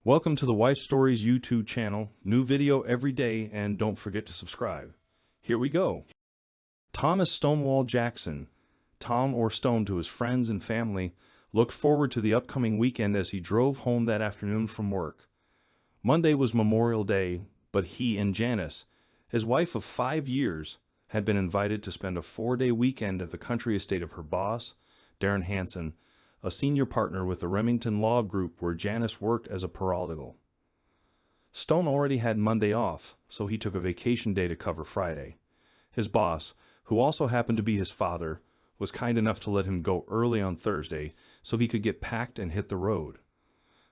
Welcome to the Wife Stories YouTube channel. New video every day, and don't forget to subscribe. Here we go. Thomas Stonewall Jackson, Tom or Stone to his friends and family, looked forward to the upcoming weekend as he drove home that afternoon from work. Monday was Memorial Day, but he and Janice, his wife of 5 years, had been invited to spend a 4-day weekend at the country estate of her boss, Darren Hansen, a senior partner with the Remington Law Group where Janice worked as a paralegal. Stone already had Monday off, so he took a vacation day to cover Friday. His boss, who also happened to be his father, was kind enough to let him go early on Thursday so he could get packed and hit the road.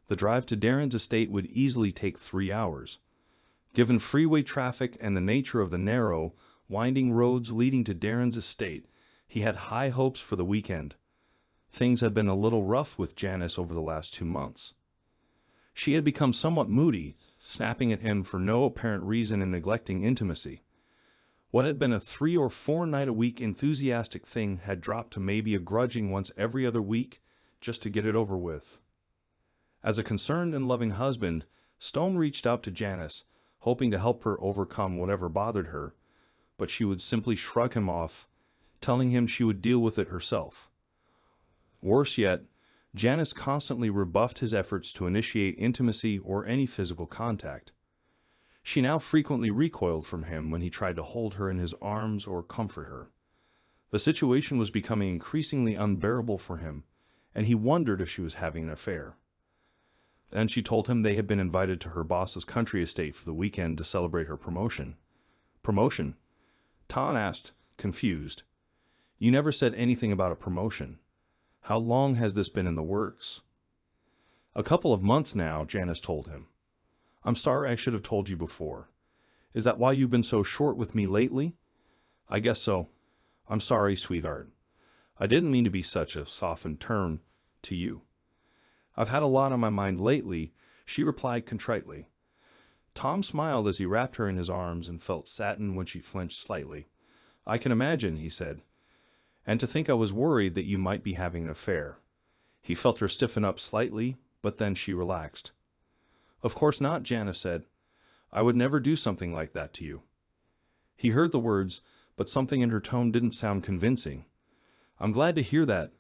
The drive to Darren's estate would easily take 3 hours. Given freeway traffic and the nature of the narrow, winding roads leading to Darren's estate, he had high hopes for the weekend. Things had been a little rough with Janice over the last 2 months. She had become somewhat moody, snapping at him for no apparent reason and neglecting intimacy. What had been a 3 or 4 night-a-week enthusiastic thing had dropped to maybe a grudging once every other week, just to get it over with. As a concerned and loving husband, Stone reached out to Janice, hoping to help her overcome whatever bothered her, but she would simply shrug him off, telling him she would deal with it herself. Worse yet, Janice constantly rebuffed his efforts to initiate intimacy or any physical contact. She now frequently recoiled from him when he tried to hold her in his arms or comfort her. The situation was becoming increasingly unbearable for him, and he wondered if she was having an affair. Then she told him they had been invited to her boss's country estate for the weekend to celebrate her promotion. Promotion? Tom asked, confused. You never said anything about a promotion. How long has this been in the works? A couple of months now, Janice told him. I'm sorry I should have told you before. Is that why you've been so short with me lately? I guess so. I'm sorry, sweetheart. I didn't mean to be such a softened term to you. I've had a lot on my mind lately, she replied contritely. Tom smiled as he wrapped her in his arms and felt saddened when she flinched slightly. I can imagine, he said. And to think I was worried that you might be having an affair. He felt her stiffen up slightly, but then she relaxed. Of course not, Janice said. I would never do something like that to you. He heard the words, but something in her tone didn't sound convincing. I'm glad to hear that.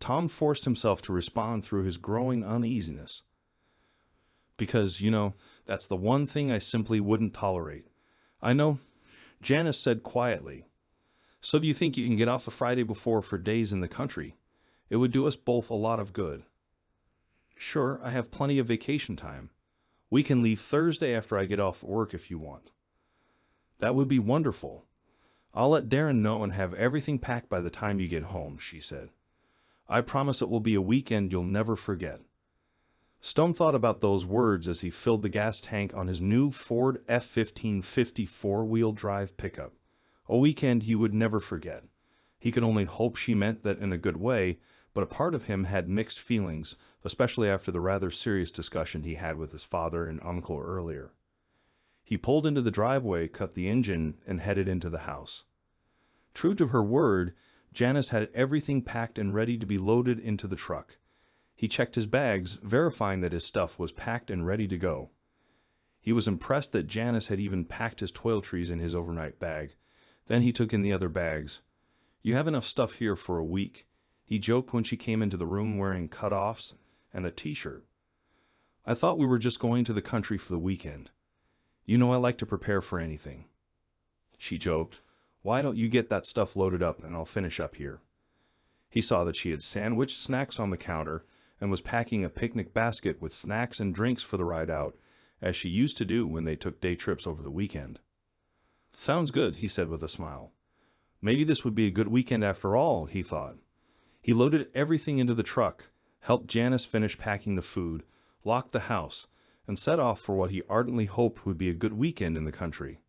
Tom forced himself to respond through his growing uneasiness. Because, that's the one thing I simply wouldn't tolerate. I know, Janice said quietly. So do you think you can get off the Friday before for days in the country? It would do us both a lot of good. Sure, I have plenty of vacation time. We can leave Thursday after I get off work if you want. That would be wonderful. I'll let Darren know and have everything packed by the time you get home, she said. I promise it will be a weekend you'll never forget. Stone thought about those words as he filled the gas tank on his new Ford F-1550 four-wheel drive pickup. A weekend he would never forget. He could only hope she meant that in a good way, but a part of him had mixed feelings, especially after the rather serious discussion he had with his father and uncle earlier. He pulled into the driveway, cut the engine, and headed into the house. True to her word, Janice had everything packed and ready to be loaded into the truck. He checked his bags, verifying that his stuff was packed and ready to go. He was impressed that Janice had even packed his toiletries in his overnight bag. Then he took in the other bags. You have enough stuff here for a week, he joked when she came into the room wearing cut-offs and a t-shirt. I thought we were just going to the country for the weekend. You know I like to prepare for anything. She joked. Why don't you get that stuff loaded up and I'll finish up here? He saw that she had sandwiched snacks on the counter and was packing a picnic basket with snacks and drinks for the ride out, as she used to do when they took day trips over the weekend. Sounds good, he said with a smile. Maybe this would be a good weekend after all, he thought. He loaded everything into the truck, helped Janice finish packing the food, locked the house, and set off for what he ardently hoped would be a good weekend in the country.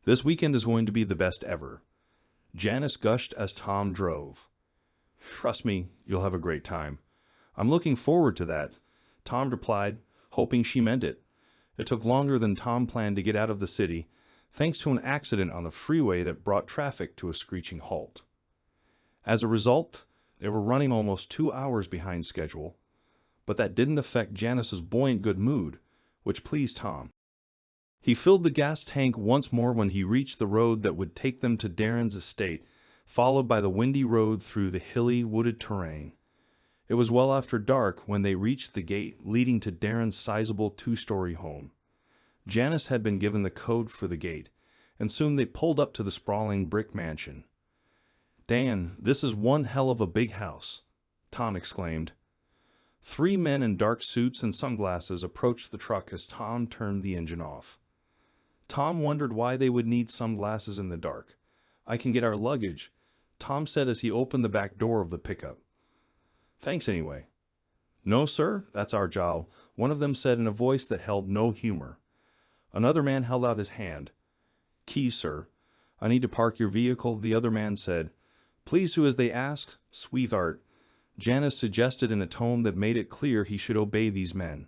This weekend is going to be the best ever. Janice gushed as Tom drove. Trust me, you'll have a great time. I'm looking forward to that, Tom replied, hoping she meant it. It took longer than Tom planned to get out of the city, thanks to an accident on the freeway that brought traffic to a screeching halt. As a result, they were running almost 2 hours behind schedule. but that didn't affect Janice's buoyant good mood, which pleased Tom. He filled the gas tank once more when he reached the road that would take them to Darren's estate, followed by the windy road through the hilly, wooded terrain. It was well after dark when they reached the gate leading to Darren's sizable two-story home. Janice had been given the code for the gate, and soon they pulled up to the sprawling brick mansion. "Dan, this is one hell of a big house," Tom exclaimed. 3 men in dark suits and sunglasses approached the truck as Tom turned the engine off. Tom wondered why they would need sunglasses in the dark. "I can get our luggage," Tom said as he opened the back door of the pickup. "Thanks anyway." "No, sir, that's our job," one of them said in a voice that held no humor. Another man held out his hand. "Keys, sir. I need to park your vehicle," the other man said. "Please do as they ask, sweetheart," Janice suggested in a tone that made it clear he should obey these men.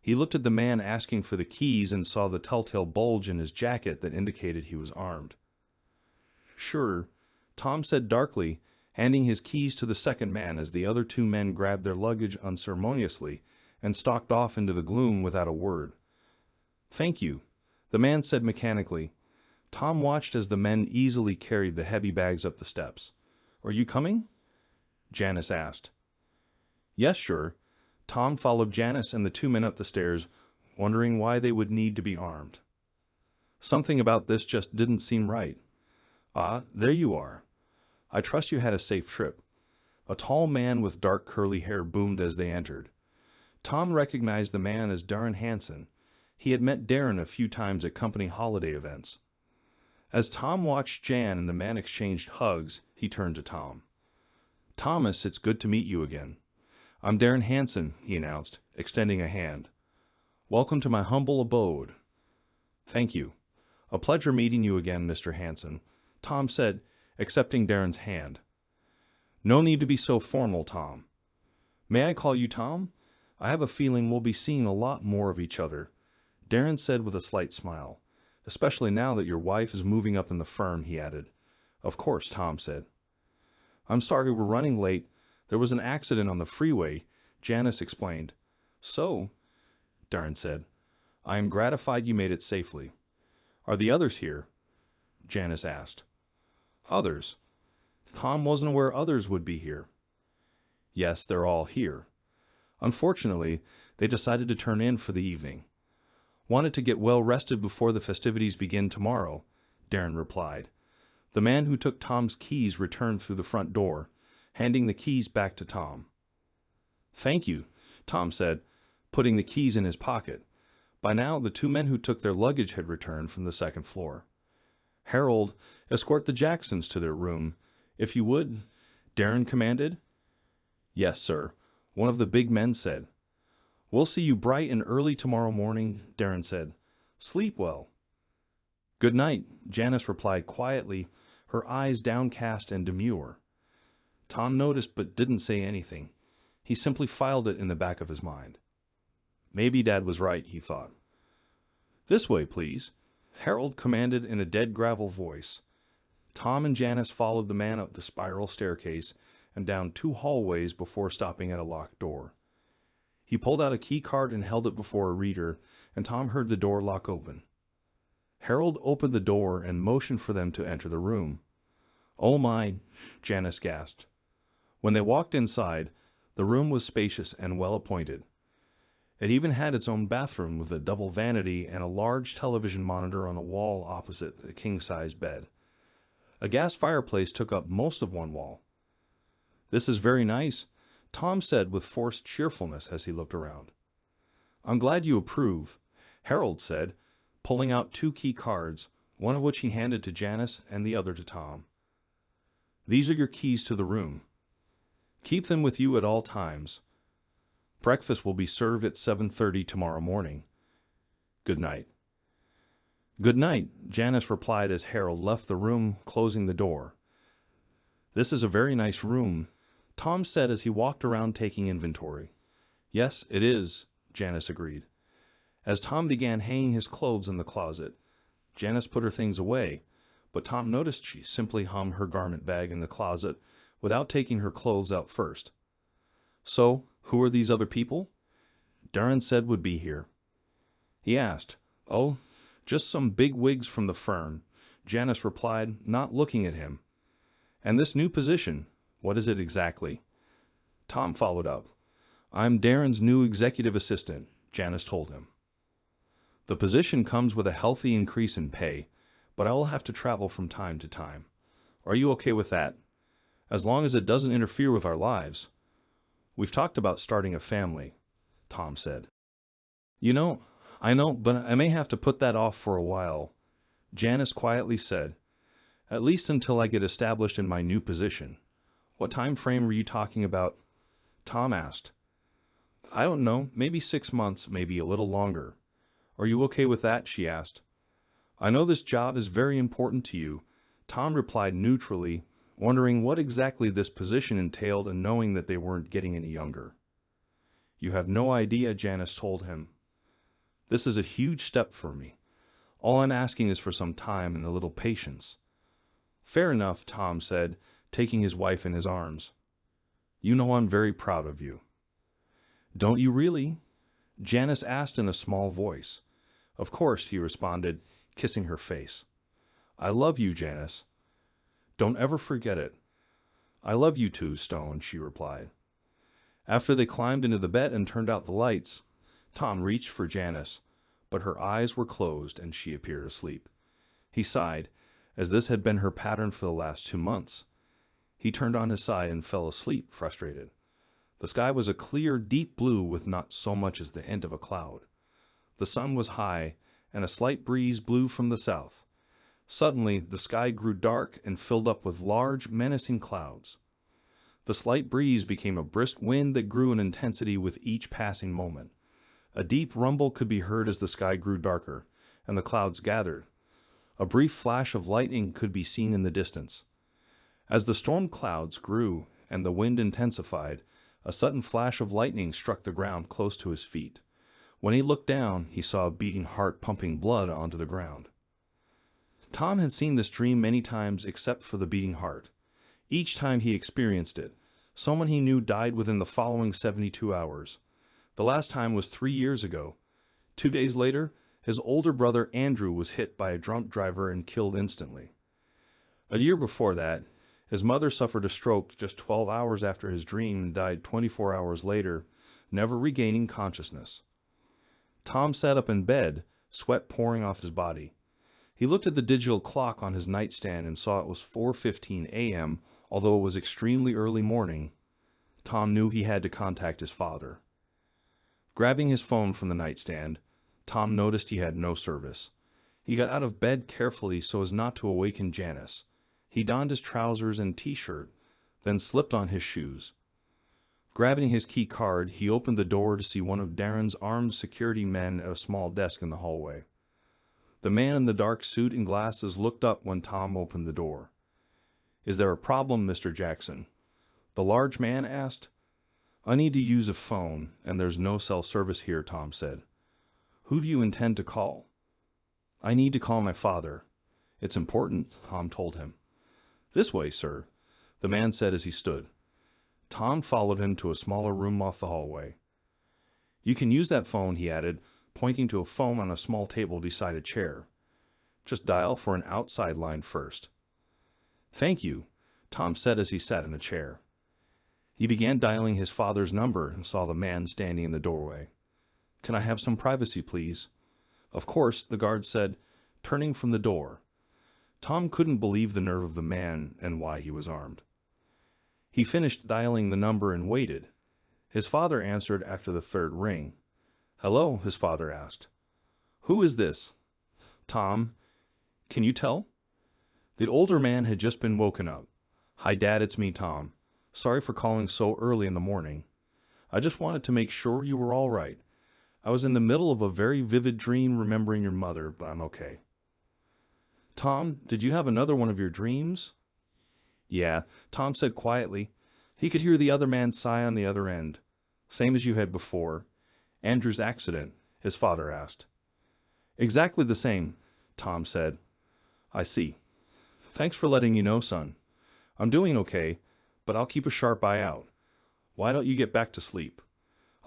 He looked at the man asking for the keys and saw the telltale bulge in his jacket that indicated he was armed. "Sure," Tom said darkly, handing his keys to the second man as the other 2 men grabbed their luggage unceremoniously and stalked off into the gloom without a word. "Thank you," the man said mechanically. Tom watched as the men easily carried the heavy bags up the steps. "Are you coming?" Janice asked. "Yes, sure." Tom followed Janice and the 2 men up the stairs, wondering why they would need to be armed. Something about this just didn't seem right. "Ah, there you are. I trust you had a safe trip." A tall man with dark curly hair boomed as they entered. Tom recognized the man as Darren Hansen. He had met Darren a few times at company holiday events. As Tom watched Jan and the man exchanged hugs, he turned to Tom. "Thomas, it's good to meet you again. I'm Darren Hansen," he announced, extending a hand. "Welcome to my humble abode." "Thank you. A pleasure meeting you again, Mr. Hansen," Tom said, accepting Darren's hand. "No need to be so formal, Tom." "May I call you Tom? I have a feeling we'll be seeing a lot more of each other," Darren said with a slight smile. "Especially now that your wife is moving up in the firm," he added. "Of course," Tom said. "I'm sorry we're running late. There was an accident on the freeway," Janice explained. "So," Darren said, "I am gratified you made it safely." "Are the others here?" Janice asked. "Others?" Tom wasn't aware others would be here. "Yes, they're all here. Unfortunately, they decided to turn in for the evening. Wanted to get well rested before the festivities begin tomorrow," Darren replied. The man who took Tom's keys returned through the front door, handing the keys back to Tom. "Thank you," Tom said, putting the keys in his pocket. By now, the 2 men who took their luggage had returned from the second floor. "Harold, escort the Jacksons to their room, if you would," Darren commanded. "Yes, sir," one of the big men said. "We'll see you bright and early tomorrow morning," Darren said. "Sleep well." "Good night," Janice replied quietly, her eyes downcast and demure. Tom noticed but didn't say anything. He simply filed it in the back of his mind. Maybe Dad was right, he thought. "This way, please," Harold commanded in a dead gravel voice. Tom and Janice followed the man up the spiral staircase and down 2 hallways before stopping at a locked door. He pulled out a key card and held it before a reader, and Tom heard the door lock open. Harold opened the door and motioned for them to enter the room. "Oh my," Janice gasped. When they walked inside, the room was spacious and well appointed. It even had its own bathroom with a double vanity and a large television monitor on a wall opposite the king-size bed. A gas fireplace took up most of one wall. "This is very nice," Tom said with forced cheerfulness as he looked around. "I'm glad you approve," Harold said, pulling out 2 key cards, one of which he handed to Janice and the other to Tom. "These are your keys to the room. Keep them with you at all times. Breakfast will be served at 7:30 tomorrow morning. Good night." "Good night," Janice replied as Harold left the room, closing the door. "This is a very nice room," Tom said as he walked around taking inventory. "Yes, it is," Janice agreed. As Tom began hanging his clothes in the closet, Janice put her things away, but Tom noticed she simply hung her garment bag in the closet without taking her clothes out first. So, Who are these other people? Darren said would be here. He asked, "Oh, just some big wigs from the firm," Janice replied, not looking at him. "And this new position, what is it exactly?" Tom followed up. "I'm Darren's new executive assistant," Janice told him. "The position comes with a healthy increase in pay, but I will have to travel from time to time. Are you okay with that? As long as it doesn't interfere with our lives." "We've talked about starting a family," Tom said. I know, but I may have to put that off for a while," Janice quietly said. "At least until I get established in my new position." "What time frame were you talking about?" Tom asked. "I don't know, maybe 6 months, maybe a little longer." "Are you okay with that?" she asked. "I know this job is very important to you," Tom replied neutrally, wondering what exactly this position entailed and knowing that they weren't getting any younger. "You have no idea," Janice told him. "This is a huge step for me. All I'm asking is for some time and a little patience." "Fair enough," Tom said, taking his wife in his arms. "You know I'm very proud of you." "Don't you really?" Janice asked in a small voice. "Of course," he responded, kissing her face. "I love you, Janice." "Don't ever forget it." "I love you too, Stone," she replied. After they climbed into the bed and turned out the lights, Tom reached for Janice, but her eyes were closed and she appeared asleep. He sighed, as this had been her pattern for the last 2 months. He turned on his side and fell asleep, frustrated. The sky was a clear, deep blue with not so much as the hint of a cloud. The sun was high, and a slight breeze blew from the south. Suddenly, the sky grew dark and filled up with large, menacing clouds. The slight breeze became a brisk wind that grew in intensity with each passing moment. A deep rumble could be heard as the sky grew darker, and the clouds gathered. A brief flash of lightning could be seen in the distance. As the storm clouds grew and the wind intensified, a sudden flash of lightning struck the ground close to his feet. When he looked down, he saw a beating heart pumping blood onto the ground. Tom had seen this dream many times except for the beating heart. Each time he experienced it, someone he knew died within the following 72 hours. The last time was 3 years ago. 2 days later, his older brother Andrew was hit by a drunk driver and killed instantly. A year before that, his mother suffered a stroke just 12 hours after his dream and died 24 hours later, never regaining consciousness. Tom sat up in bed, sweat pouring off his body. He looked at the digital clock on his nightstand and saw it was 4:15 a.m., although it was extremely early morning. Tom knew he had to contact his father. Grabbing his phone from the nightstand, Tom noticed he had no service. He got out of bed carefully so as not to awaken Janice. He donned his trousers and t-shirt, then slipped on his shoes. Grabbing his key card, he opened the door to see one of Darren's armed security men at a small desk in the hallway. The man in the dark suit and glasses looked up when Tom opened the door. "Is there a problem, Mr. Jackson?" the large man asked. "I need to use a phone, and there's no cell service here," Tom said. "Who do you intend to call?" "I need to call my father. It's important," Tom told him. "This way, sir," the man said as he stood. Tom followed him to a smaller room off the hallway. "You can use that phone," he added, pointing to a phone on a small table beside a chair. "Just dial for an outside line first." "Thank you," Tom said as he sat in a chair. He began dialing his father's number and saw the man standing in the doorway. "Can I have some privacy, please?" "Of course," the guard said, turning from the door. Tom couldn't believe the nerve of the man and why he was armed. He finished dialing the number and waited. His father answered after the third ring. "Hello," his father asked. "Who is this?" "Tom. Can you tell?" The older man had just been woken up. "Hi, Dad, it's me, Tom. Sorry for calling so early in the morning. I just wanted to make sure you were all right. I was in the middle of a very vivid dream remembering your mother, but I'm okay." "Tom, did you have another one of your dreams?" "Yeah," Tom said quietly. He could hear the other man sigh on the other end. "Same as you had before." "Andrew's accident?" his father asked. "Exactly the same," Tom said. "I see. Thanks for letting me know, son. I'm doing okay, but I'll keep a sharp eye out. Why don't you get back to sleep?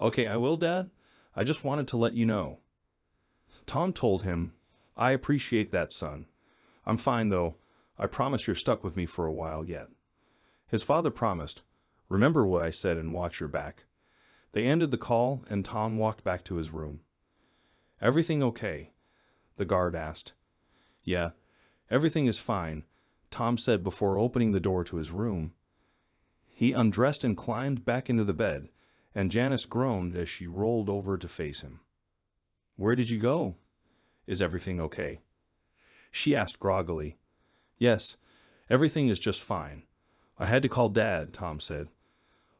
Okay, I will, Dad. I just wanted to let you know. Tom told him, I appreciate that, son. I'm fine, though. I promise you're stuck with me for a while yet. His father promised, remember what I said and watch your back. They ended the call, and Tom walked back to his room. Everything okay? The guard asked. Yeah, everything is fine, Tom said before opening the door to his room. He undressed and climbed back into the bed, and Janice groaned as she rolled over to face him. Where did you go? Is everything okay? She asked groggily. Yes, everything is just fine. I had to call Dad, Tom said.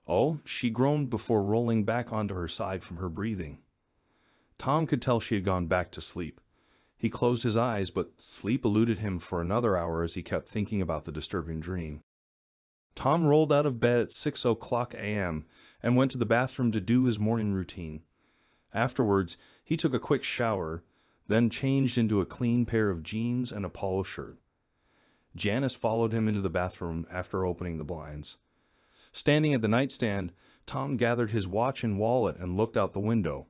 Oh, she groaned before rolling back onto her side from her breathing. Tom could tell she had gone back to sleep. He closed his eyes, but sleep eluded him for another hour as he kept thinking about the disturbing dream. Tom rolled out of bed at 6:00 a.m. and went to the bathroom to do his morning routine. Afterwards, he took a quick shower, then changed into a clean pair of jeans and a polo shirt. Janice followed him into the bathroom after opening the blinds. Standing at the nightstand, Tom gathered his watch and wallet and looked out the window.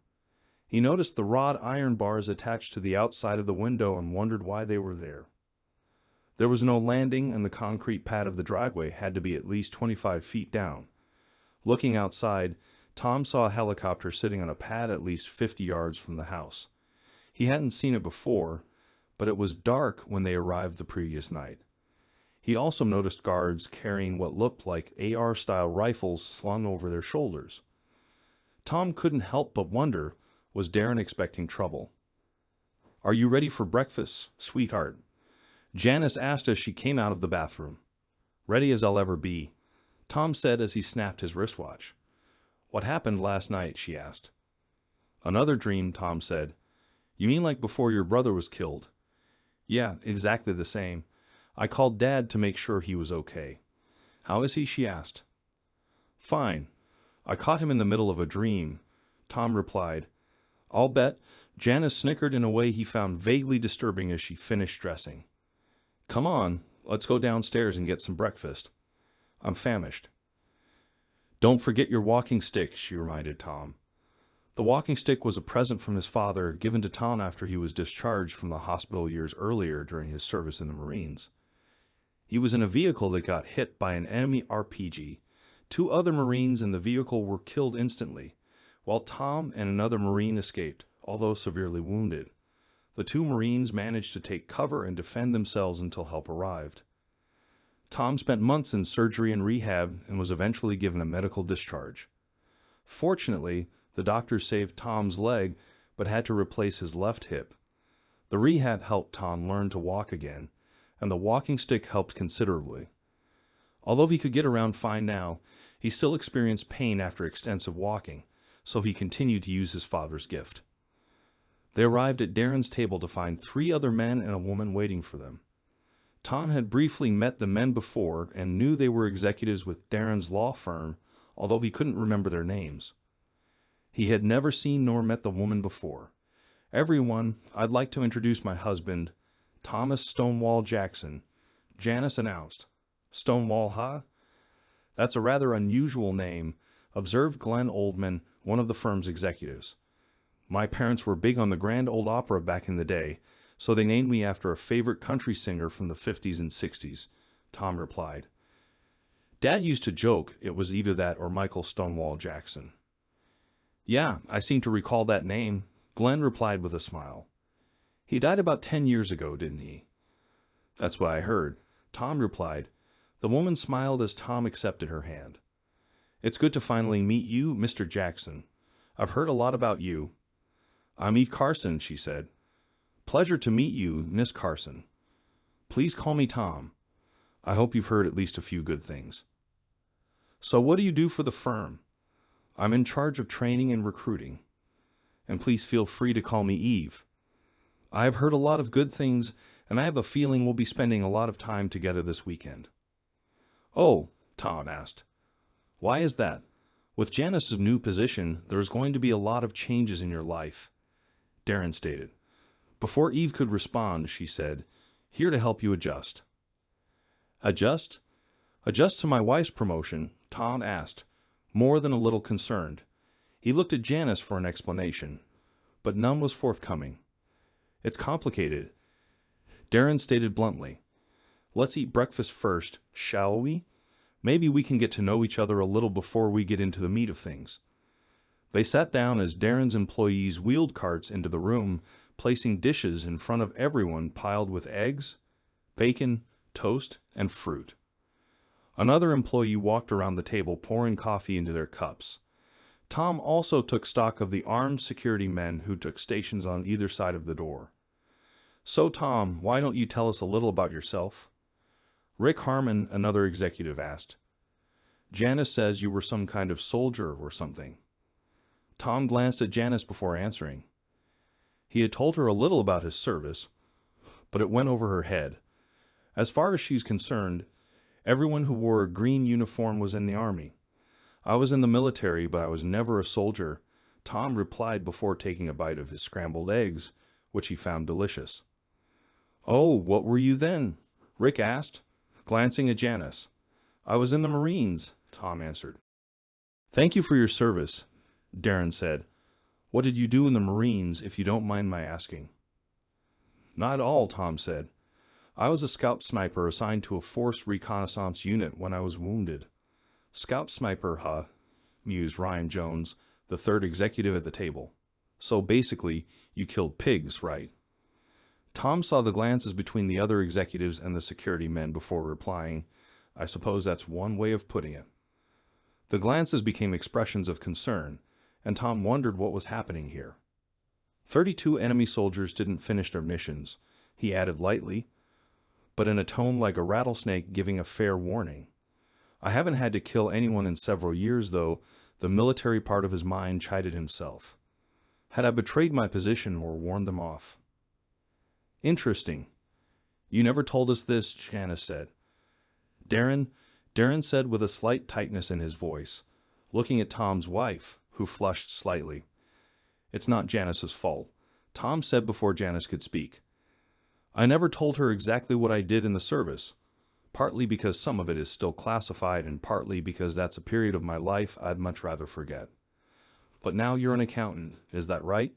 He noticed the wrought iron bars attached to the outside of the window and wondered why they were there. There was no landing, and the concrete pad of the driveway had to be at least 25 feet down. Looking outside, Tom saw a helicopter sitting on a pad at least 50 yards from the house. He hadn't seen it before, but it was dark when they arrived the previous night. He also noticed guards carrying what looked like AR-style rifles slung over their shoulders. Tom couldn't help but wonder, was Darren expecting trouble? Are you ready for breakfast, sweetheart? Janice asked as she came out of the bathroom. Ready as I'll ever be, Tom said as he snapped his wristwatch. What happened last night? She asked. Another dream, Tom said. You mean like before your brother was killed? Yeah, exactly the same. I called Dad to make sure he was okay. How is he? She asked. Fine. I caught him in the middle of a dream, Tom replied. I'll bet. Janice snickered in a way he found vaguely disturbing as she finished dressing. Come on, let's go downstairs and get some breakfast. I'm famished. Don't forget your walking stick, she reminded Tom. The walking stick was a present from his father given to Tom after he was discharged from the hospital years earlier during his service in the Marines. He was in a vehicle that got hit by an enemy RPG. 2 other Marines in the vehicle were killed instantly, while Tom and another Marine escaped, although severely wounded. The 2 Marines managed to take cover and defend themselves until help arrived. Tom spent months in surgery and rehab and was eventually given a medical discharge. Fortunately, the doctors saved Tom's leg, but had to replace his left hip. The rehab helped Tom learn to walk again, and the walking stick helped considerably. Although he could get around fine now, he still experienced pain after extensive walking, so he continued to use his father's gift. They arrived at Darren's table to find 3 other men and a woman waiting for them. Tom had briefly met the men before and knew they were executives with Darren's law firm, although he couldn't remember their names. He had never seen nor met the woman before. Everyone, I'd like to introduce my husband, Thomas Stonewall Jackson, Janice announced. Stonewall, huh? That's a rather unusual name, observed Glenn Oldman, one of the firm's executives. My parents were big on the Grand Ole Opera back in the day, so they named me after a favorite country singer from the 50s and 60s, Tom replied. Dad used to joke it was either that or Michael Stonewall Jackson. Yeah, I seem to recall that name, Glenn replied with a smile. He died about 10 years ago, didn't he? That's what I heard, Tom replied. The woman smiled as Tom accepted her hand. It's good to finally meet you, Mr. Jackson. I've heard a lot about you. I'm Eve Carson, she said. Pleasure to meet you, Miss Carson. Please call me Tom. I hope you've heard at least a few good things. So what do you do for the firm? I'm in charge of training and recruiting. And please feel free to call me Eve. I have heard a lot of good things, and I have a feeling we'll be spending a lot of time together this weekend. Oh, Tom asked. Why is that? With Janice's new position, there is going to be a lot of changes in your life, Darren stated. Before Eve could respond, she said, Here to help you adjust. Adjust? Adjust to my wife's promotion, Tom asked, more than a little concerned. He looked at Janice for an explanation, but none was forthcoming. "It's complicated," Darren stated bluntly. "Let's eat breakfast first, shall we? Maybe we can get to know each other a little before we get into the meat of things." They sat down as Darren's employees wheeled carts into the room, placing dishes in front of everyone piled with eggs, bacon, toast, and fruit. Another employee walked around the table pouring coffee into their cups. Tom also took stock of the armed security men who took stations on either side of the door. "So, Tom, why don't you tell us a little about yourself?" Rick Harmon, another executive, asked. "Janice says you were some kind of soldier or something." Tom glanced at Janice before answering. He had told her a little about his service, but it went over her head. As far as she's concerned, everyone who wore a green uniform was in the army. "I was in the military, but I was never a soldier," Tom replied before taking a bite of his scrambled eggs, which he found delicious. "Oh, what were you then?" Rick asked, glancing at Janice. "I was in the Marines," Tom answered. "Thank you for your service," Darren said. "What did you do in the Marines, if you don't mind my asking?" "Not at all," Tom said. "I was a scout sniper assigned to a forced reconnaissance unit when I was wounded." "Scout sniper, huh?" mused Ryan Jones, the third executive at the table. "So basically, you killed pigs, right?" Tom saw the glances between the other executives and the security men before replying, "I suppose that's one way of putting it." The glances became expressions of concern, and Tom wondered what was happening here. 32 enemy soldiers didn't finish their missions, he added lightly, but in a tone like a rattlesnake giving a fair warning. "I haven't had to kill anyone in several years, though," the military part of his mind chided himself. "Had I betrayed my position or warned them off?" "Interesting. You never told us this," Janice said. Darren said with a slight tightness in his voice, looking at Tom's wife, who flushed slightly. "It's not Janice's fault," Tom said before Janice could speak. "I never told her exactly what I did in the service, partly because some of it is still classified and partly because that's a period of my life I'd much rather forget. But now you're an accountant, is that right?"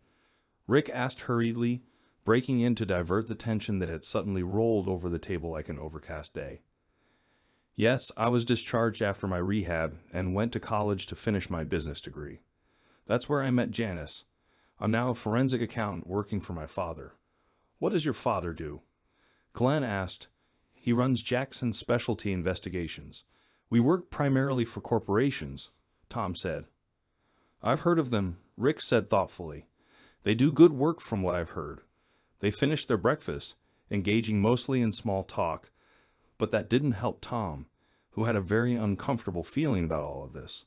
Rick asked hurriedly, breaking in to divert the tension that had suddenly rolled over the table like an overcast day. "Yes, I was discharged after my rehab and went to college to finish my business degree. That's where I met Janice. I'm now a forensic accountant working for my father." "What does your father do?" Glenn asked. "He runs Jackson Specialty Investigations. We work primarily for corporations," Tom said. "I've heard of them," Rick said thoughtfully. "They do good work from what I've heard." They finished their breakfast, engaging mostly in small talk, but that didn't help Tom, who had a very uncomfortable feeling about all of this.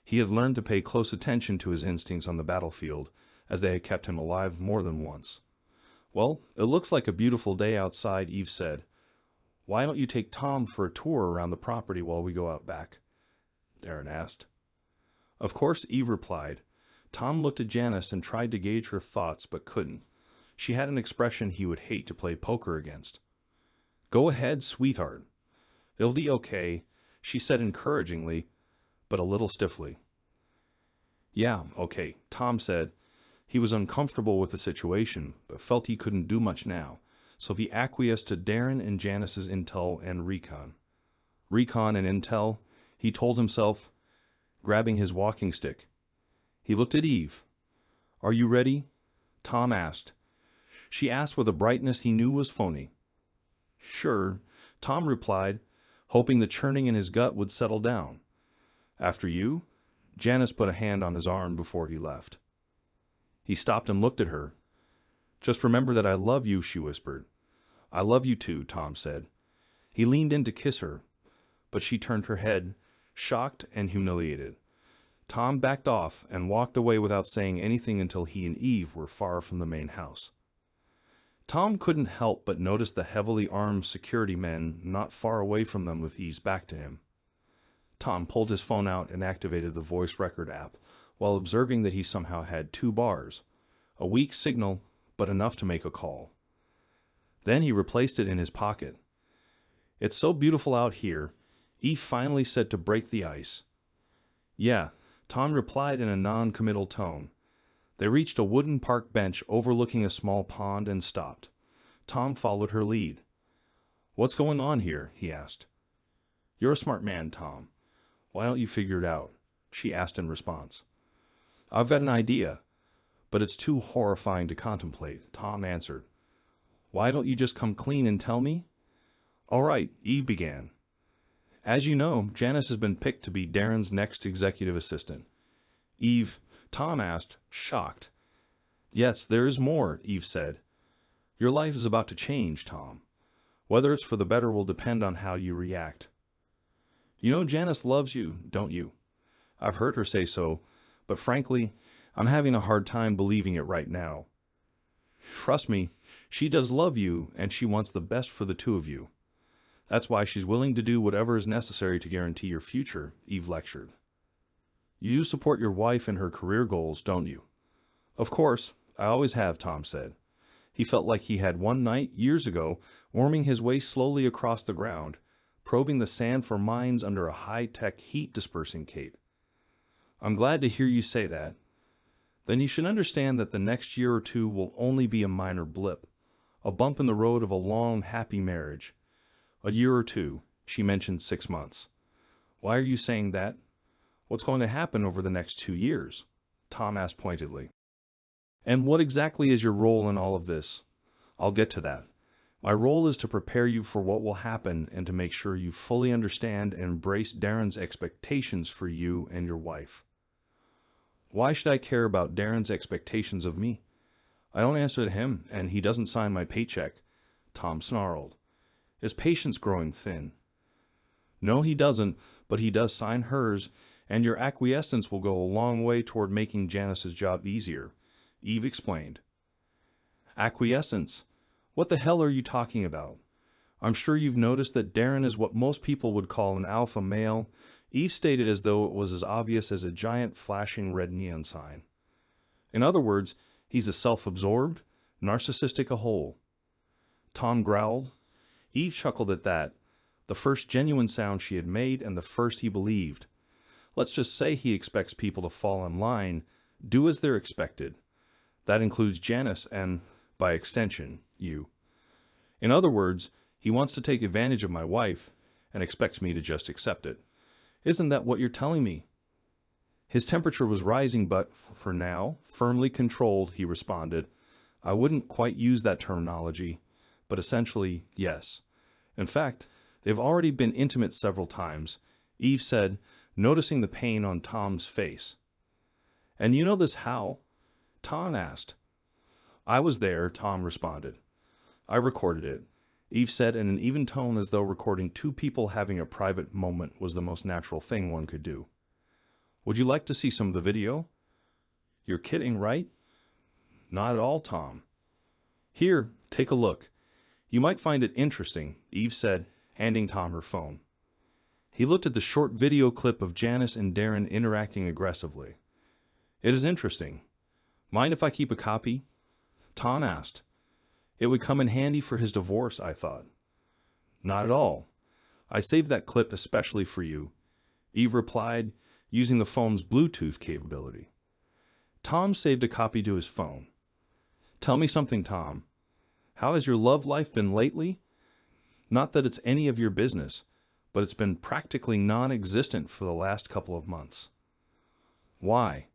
He had learned to pay close attention to his instincts on the battlefield, as they had kept him alive more than once. "Well, it looks like a beautiful day outside," Eve said. "Why don't you take Tom for a tour around the property while we go out back?" Darren asked. "Of course," Eve replied. Tom looked at Janice and tried to gauge her thoughts, but couldn't. She had an expression he would hate to play poker against. "Go ahead, sweetheart. It'll be okay," she said encouragingly, but a little stiffly. "Yeah, okay," Tom said. He was uncomfortable with the situation, but felt he couldn't do much now, so he acquiesced to Darren and Janice's intel and recon. Recon and intel, he told himself, grabbing his walking stick. He looked at Eve. "Are you ready?" Tom asked. She asked with a brightness he knew was phony. "Sure," Tom replied, hoping the churning in his gut would settle down. "After you?" Janice put a hand on his arm before he left. He stopped and looked at her. "Just remember that I love you," she whispered. "I love you too," Tom said. He leaned in to kiss her, but she turned her head, shocked and humiliated. Tom backed off and walked away without saying anything until he and Eve were far from the main house. Tom couldn't help but notice the heavily armed security men not far away from them with Eve's back to him. Tom pulled his phone out and activated the voice record app, while observing that he somehow had 2 bars. A weak signal, but enough to make a call. Then he replaced it in his pocket. "It's so beautiful out here," Eve finally said to break the ice. "Yeah, Tom replied in a non-committal tone. They reached a wooden park bench overlooking a small pond and stopped. Tom followed her lead. "What's going on here?" he asked. "You're a smart man, Tom. Why don't you figure it out?" she asked in response. "I've got an idea, but it's too horrifying to contemplate," Tom answered. "Why don't you just come clean and tell me?" "All right," Eve began. "As you know, Janice has been picked to be Darren's next executive assistant." "Eve," Tom asked, shocked. "Yes, there is more," Eve said. "Your life is about to change, Tom. Whether it's for the better will depend on how you react. You know Janice loves you, don't you? I've heard her say so, but frankly, I'm having a hard time believing it right now. Trust me, she does love you, and she wants the best for the two of you. That's why she's willing to do whatever is necessary to guarantee your future," Eve lectured. "You support your wife in her career goals, don't you?" "Of course, I always have," Tom said. He felt like he had one night, years ago, worming his way slowly across the ground, probing the sand for mines under a high-tech heat-dispersing cape. "I'm glad to hear you say that. Then you should understand that the next year or two will only be a minor blip, a bump in the road of a long, happy marriage. A year or two," she mentioned 6 months. "Why are you saying that? What's going to happen over the next 2 years?" Tom asked pointedly. "And what exactly is your role in all of this?" "I'll get to that. My role is to prepare you for what will happen and to make sure you fully understand and embrace Darren's expectations for you and your wife." "Why should I care about Darren's expectations of me? I don't answer to him, and he doesn't sign my paycheck," Tom snarled. "Is patience growing thin?" "No, he doesn't, but he does sign hers, and your acquiescence will go a long way toward making Janice's job easier," Eve explained. "Acquiescence? What the hell are you talking about? I'm sure you've noticed that Darren is what most people would call an alpha male," Eve stated as though it was as obvious as a giant flashing red neon sign. "In other words, he's a self-absorbed, narcissistic a whole." Tom growled. Eve chuckled at that, the first genuine sound she had made and the first he believed. Let's just say he expects people to fall in line, do as they're expected. That includes Janice and, by extension, you. In other words, he wants to take advantage of my wife and expects me to just accept it. Isn't that what you're telling me?" His temperature was rising, but, for now, firmly controlled, he responded. "I wouldn't quite use that terminology, but essentially, yes. In fact, they've already been intimate several times," Eve said, noticing the pain on Tom's face. "And you know this how?" Tom asked. "I was there," Tom responded. "I recorded it," Eve said in an even tone as though recording two people having a private moment was the most natural thing one could do. "Would you like to see some of the video?" "You're kidding, right?" "Not at all, Tom." "Here, take a look. You might find it interesting," Eve said, handing Tom her phone. He looked at the short video clip of Janice and Darren interacting aggressively. "It is interesting. Mind if I keep a copy?" Tom asked. "It would come in handy for his divorce, I thought." "Not at all. I saved that clip especially for you," Eve replied, using the phone's Bluetooth capability. Tom saved a copy to his phone. "Tell me something, Tom. How has your love life been lately? Not that it's any of your business, but it's been practically non-existent for the last couple of months." "Why?"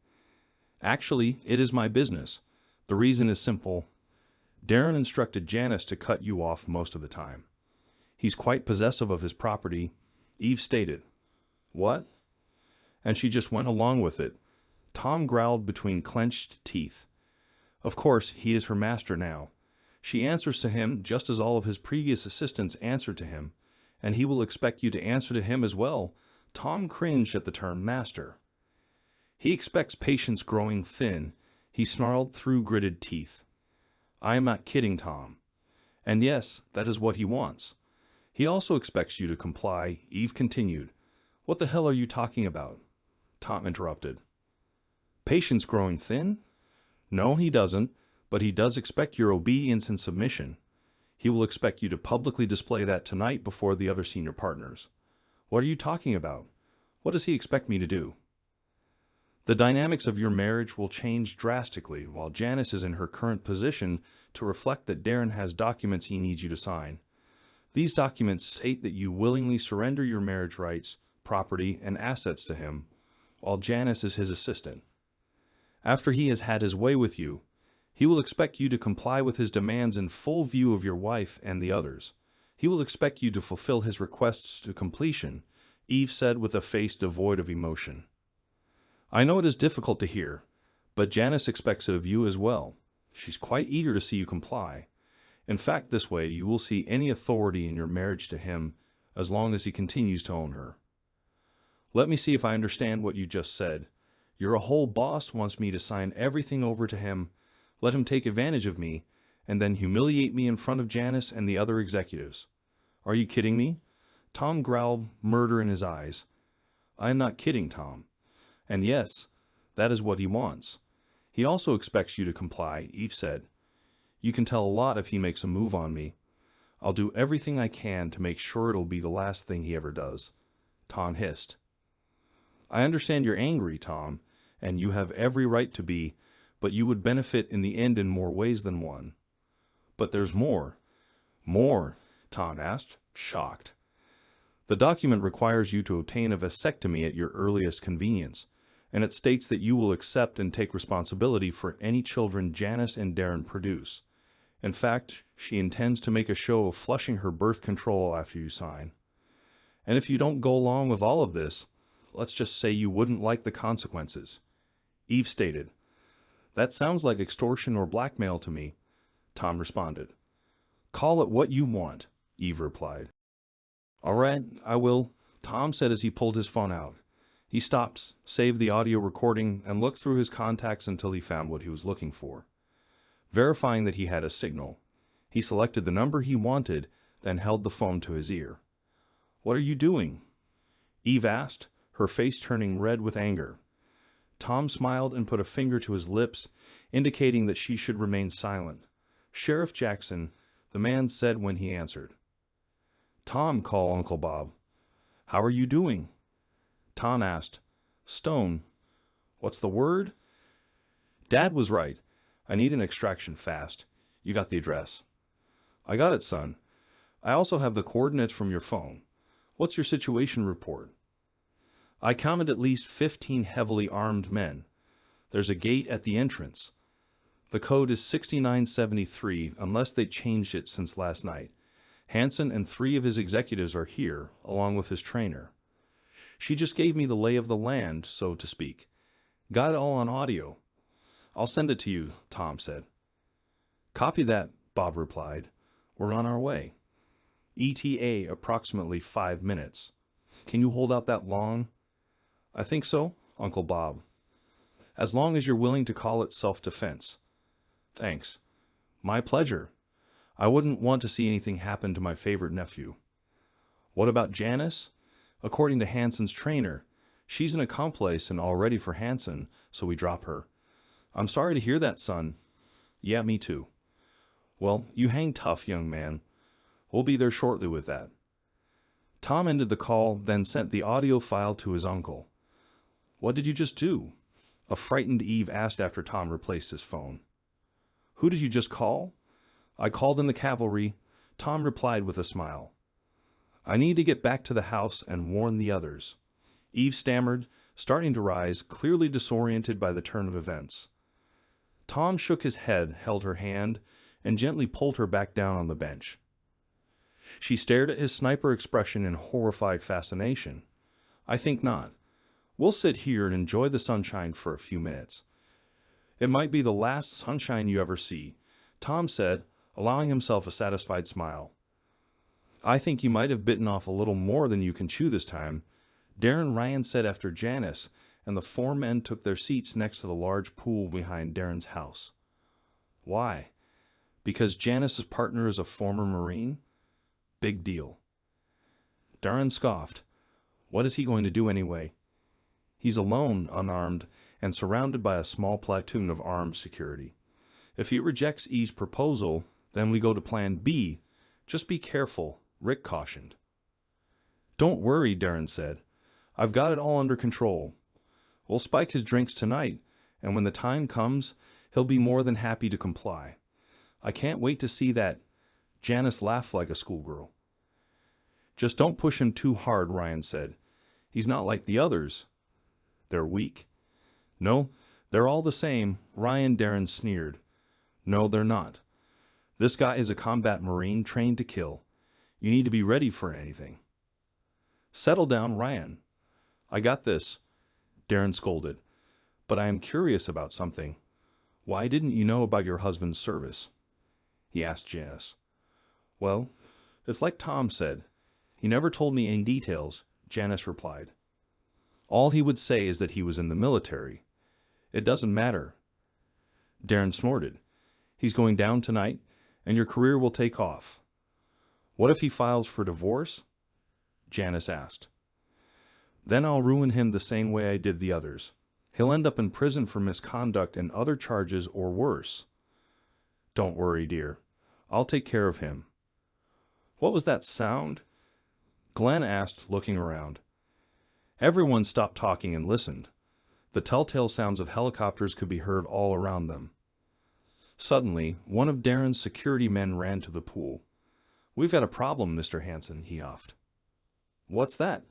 "Actually, it is my business. The reason is simple. Darren instructed Janice to cut you off most of the time. He's quite possessive of his property," Eve stated. "What?" "And she just went along with it," Tom growled between clenched teeth. "Of course, he is her master now. She answers to him just as all of his previous assistants answered to him, and he will expect you to answer to him as well." Tom cringed at the term master. "He expects patience growing thin," he snarled through gritted teeth. "I am not kidding, Tom. And yes, that is what he wants. He also expects you to comply," Eve continued. "What the hell are you talking about?" Tom interrupted. "Patience growing thin? No, he doesn't, but he does expect your obedience and submission. He will expect you to publicly display that tonight before the other senior partners." "What are you talking about? What does he expect me to do?" The dynamics of your marriage will change drastically while Janice is in her current position to reflect that Darren has documents he needs you to sign. These documents state that you willingly surrender your marriage rights, property, and assets to him, while Janice is his assistant. After he has had his way with you, he will expect you to comply with his demands in full view of your wife and the others. He will expect you to fulfill his requests to completion, Eve said with a face devoid of emotion. I know it is difficult to hear, but Janice expects it of you as well. She's quite eager to see you comply. In fact, this way you will see any authority in your marriage to him as long as he continues to own her. Let me see if I understand what you just said. Your whole boss wants me to sign everything over to him, let him take advantage of me, and then humiliate me in front of Janice and the other executives. Are you kidding me? Tom growled, murder in his eyes. I am not kidding, Tom. And yes, that is what he wants. He also expects you to comply, Eve said. You can tell a lot if he makes a move on me. I'll do everything I can to make sure it'll be the last thing he ever does. Tom hissed. I understand you're angry, Tom, and you have every right to be, but you would benefit in the end in more ways than one. But there's more. More? Tom asked, shocked. The document requires you to obtain a vasectomy at your earliest convenience, and it states that you will accept and take responsibility for any children Janice and Darren produce. In fact, she intends to make a show of flushing her birth control after you sign. And if you don't go along with all of this, let's just say you wouldn't like the consequences. Eve stated. That sounds like extortion or blackmail to me, Tom responded. Call it what you want, Eve replied. All right, I will, Tom said as he pulled his phone out. He stopped, saved the audio recording, and looked through his contacts until he found what he was looking for. Verifying that he had a signal, he selected the number he wanted, then held the phone to his ear. What are you doing? Eve asked, her face turning red with anger. Tom smiled and put a finger to his lips, indicating that she should remain silent. Sheriff Jackson, the man said when he answered. Tom, call Uncle Bob. How are you doing? Tom asked. Stone. What's the word? Dad was right. I need an extraction fast. You got the address. I got it, son. I also have the coordinates from your phone. What's your situation report? I counted at least 15 heavily armed men. There's a gate at the entrance. The code is 6973 unless they changed it since last night. Hanson and 3 of his executives are here, along with his trainer. She just gave me the lay of the land, so to speak. Got it all on audio. I'll send it to you, Tom said. Copy that, Bob replied. We're on our way. ETA approximately 5 minutes. Can you hold out that long? I think so, Uncle Bob. As long as you're willing to call it self-defense. Thanks. My pleasure. I wouldn't want to see anything happen to my favorite nephew. What about Janice? According to Hanson's trainer, she's an accomplice and all ready for Hanson, so we drop her. I'm sorry to hear that, son. Yeah, me too. Well, you hang tough, young man. We'll be there shortly with that. Tom ended the call, then sent the audio file to his uncle. What did you just do? A frightened Eve asked after Tom replaced his phone. Who did you just call? I called in the cavalry. Tom replied with a smile. I need to get back to the house and warn the others. Eve stammered, starting to rise, clearly disoriented by the turn of events. Tom shook his head, held her hand, and gently pulled her back down on the bench. She stared at his sniper expression in horrified fascination. I think not. We'll sit here and enjoy the sunshine for a few minutes. It might be the last sunshine you ever see, Tom said, allowing himself a satisfied smile. I think you might have bitten off a little more than you can chew this time, Darren Ryan said after Janice and the 4 men took their seats next to the large pool behind Darren's house. Why? Because Janice's partner is a former Marine? Big deal. Darren scoffed. What is he going to do anyway? He's alone, unarmed, and surrounded by a small platoon of armed security. If he rejects E's proposal, then we go to plan B. Just be careful, Rick cautioned. Don't worry, Darren said. I've got it all under control. We'll spike his drinks tonight, and when the time comes, he'll be more than happy to comply. I can't wait to see that." Janice laughed like a schoolgirl. "Just don't push him too hard," Ryan said. "He's not like the others. They're weak." "No, they're all the same," Darren sneered. "No, they're not. This guy is a combat Marine trained to kill. You need to be ready for anything." "Settle down, Ryan." "I got this," Darren scolded. "But I am curious about something. Why didn't you know about your husband's service?" he asked Janice. "Well, it's like Tom said. He never told me any details," Janice replied. "All he would say is that he was in the military. It doesn't matter." Darren snorted. "He's going down tonight, and your career will take off." "What if he files for divorce?" Janice asked. "Then I'll ruin him the same way I did the others. He'll end up in prison for misconduct and other charges or worse." "Don't worry, dear. I'll take care of him." "What was that sound?" Glenn asked, looking around. Everyone stopped talking and listened. The telltale sounds of helicopters could be heard all around them. Suddenly, one of Darren's security men ran to the pool. "We've got a problem, Mr. Hansen," he offed. "What's that?"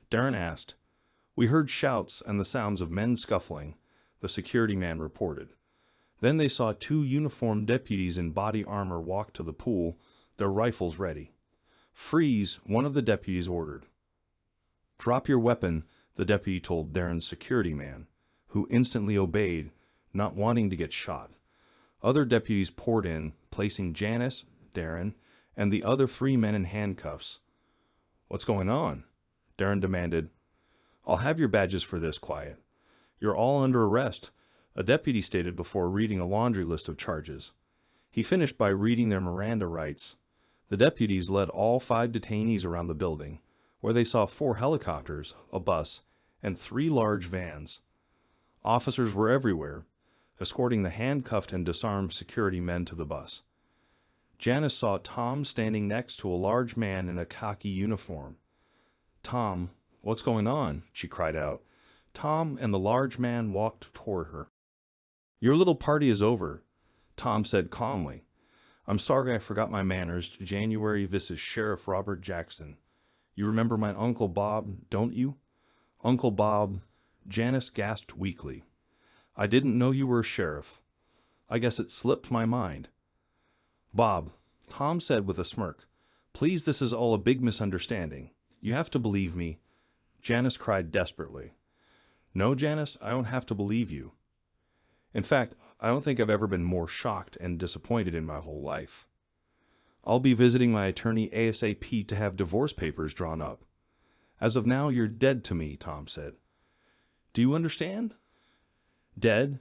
Darren asked. "We heard shouts and the sounds of men scuffling," the security man reported. Then they saw two uniformed deputies in body armor walk to the pool, their rifles ready. "Freeze," one of the deputies ordered. "Drop your weapon," the deputy told Darren's security man, who instantly obeyed, not wanting to get shot. Other deputies poured in, placing Janice, Darren, and the other three men in handcuffs. "What's going on?" Darren demanded. "I'll have your badges for this, quiet. You're all under arrest," a deputy stated before reading a laundry list of charges. He finished by reading their Miranda rights. The deputies led all 5 detainees around the building, where they saw 4 helicopters, a bus, and 3 large vans. Officers were everywhere, escorting the handcuffed and disarmed security men to the bus. Janice saw Tom standing next to a large man in a khaki uniform. "Tom, what's going on?" she cried out. Tom and the large man walked toward her. "Your little party is over," Tom said calmly. "I'm sorry I forgot my manners. January, this is Sheriff Robert Jackson. You remember my Uncle Bob, don't you?" "Uncle Bob," Janice gasped weakly. "I didn't know you were a sheriff. I guess it slipped my mind." "Bob," Tom said with a smirk, "please, this is all a big misunderstanding. You have to believe me." Janice cried desperately. "No, Janice, I don't have to believe you. In fact, I don't think I've ever been more shocked and disappointed in my whole life. I'll be visiting my attorney ASAP to have divorce papers drawn up. As of now, you're dead to me," Tom said. "Do you understand?" "Dead?"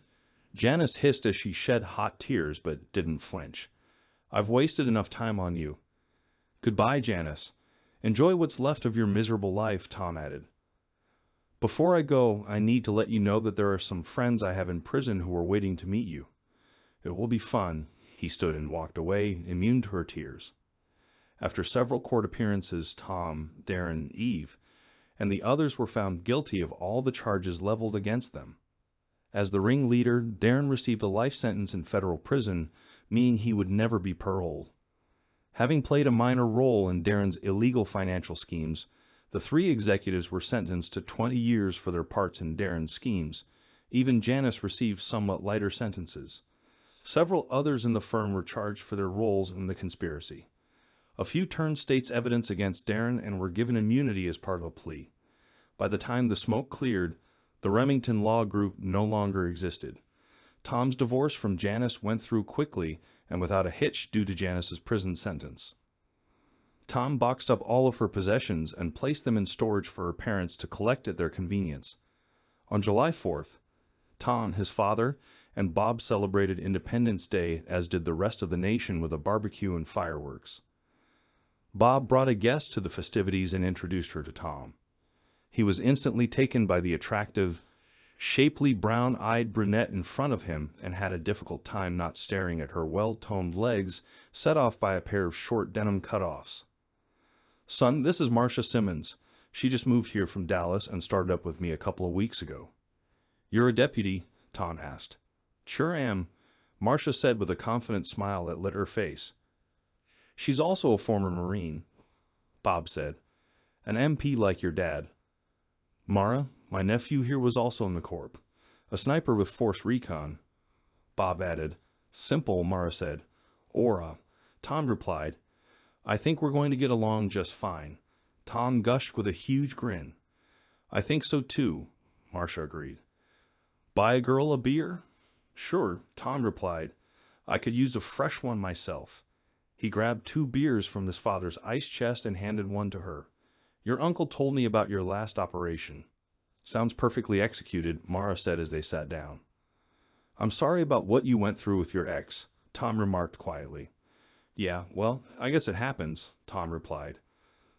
Janice hissed as she shed hot tears but didn't flinch. "I've wasted enough time on you." "Goodbye, Janice. Enjoy what's left of your miserable life," Tom added. "Before I go, I need to let you know that there are some friends I have in prison who are waiting to meet you. It will be fun." He stood and walked away, immune to her tears. After several court appearances, Tom, Darren, Eve, and the others were found guilty of all the charges leveled against them. As the ringleader, Darren received a life sentence in federal prison, meaning he would never be paroled. Having played a minor role in Darren's illegal financial schemes, the 3 executives were sentenced to 20 years for their parts in Darren's schemes. Even Janice received somewhat lighter sentences. Several others in the firm were charged for their roles in the conspiracy. A few turned state's evidence against Darren and were given immunity as part of a plea. By the time the smoke cleared, the Remington Law Group no longer existed. Tom's divorce from Janice went through quickly and without a hitch due to Janice's prison sentence. Tom boxed up all of her possessions and placed them in storage for her parents to collect at their convenience. On July 4th, Tom, his father, and Bob celebrated Independence Day, as did the rest of the nation, with a barbecue and fireworks. Bob brought a guest to the festivities and introduced her to Tom. He was instantly taken by the attractive, shapely brown-eyed brunette in front of him and had a difficult time not staring at her well-toned legs set off by a pair of short denim cutoffs. "Son, this is Marcia Simmons. She just moved here from Dallas and started up with me a couple of weeks ago." You're a deputy? Tom asked. Sure am, Marcia said with a confident smile that lit her face. She's also a former Marine, Bob said. An MP like your dad. Mara, my nephew here was also in the Corps. A sniper with Force Recon, Bob added. Simple, Mara said. Aura, Tom replied. I think we're going to get along just fine. Tom gushed with a huge grin. I think so too, Marcia agreed. Buy a girl a beer? Sure, Tom replied. I could use a fresh one myself. He grabbed 2 beers from his father's ice chest and handed one to her. Your uncle told me about your last operation. Sounds perfectly executed, Mara said as they sat down. I'm sorry about what you went through with your ex, Tom remarked quietly. Yeah, well, I guess it happens, Tom replied.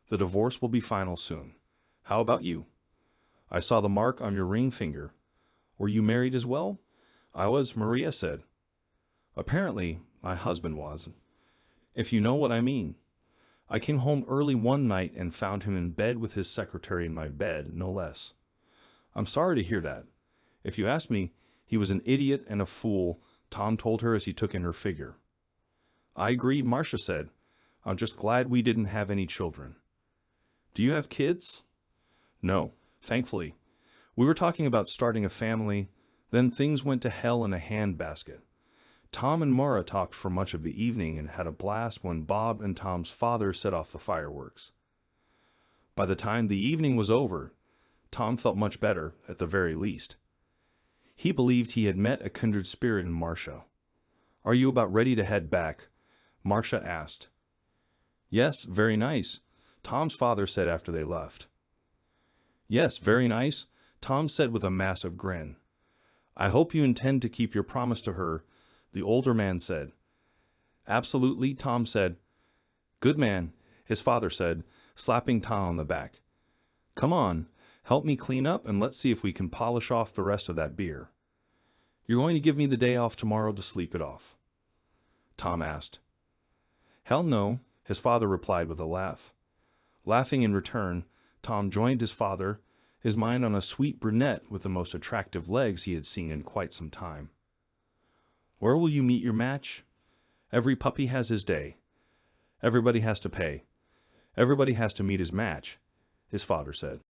The divorce will be final soon. How about you? I saw the mark on your ring finger. Were you married as well? I was, Maria said. Apparently, my husband was. If you know what I mean. I came home early one night and found him in bed with his secretary in my bed, no less. I'm sorry to hear that. If you ask me, he was an idiot and a fool, Tom told her as he took in her figure. I agree, Marcia said. I'm just glad we didn't have any children. Do you have kids? No, thankfully. We were talking about starting a family, then things went to hell in a handbasket. Tom and Mara talked for much of the evening and had a blast when Bob and Tom's father set off the fireworks. By the time the evening was over, Tom felt much better, at the very least. He believed he had met a kindred spirit in Marcia. Are you about ready to head back? Marcia asked. Yes, very nice, Tom's father said after they left. Yes, very nice, Tom said with a massive grin. I hope you intend to keep your promise to her, the older man said. Absolutely, Tom said. Good man, his father said, slapping Tom on the back. Come on, help me clean up and let's see if we can polish off the rest of that beer. You're going to give me the day off tomorrow to sleep it off? Tom asked. Hell no, his father replied with a laugh. Laughing in return, Tom joined his father, his mind on a sweet brunette with the most attractive legs he had seen in quite some time. Where will you meet your match? Every puppy has his day. Everybody has to pay. Everybody has to meet his match, his father said.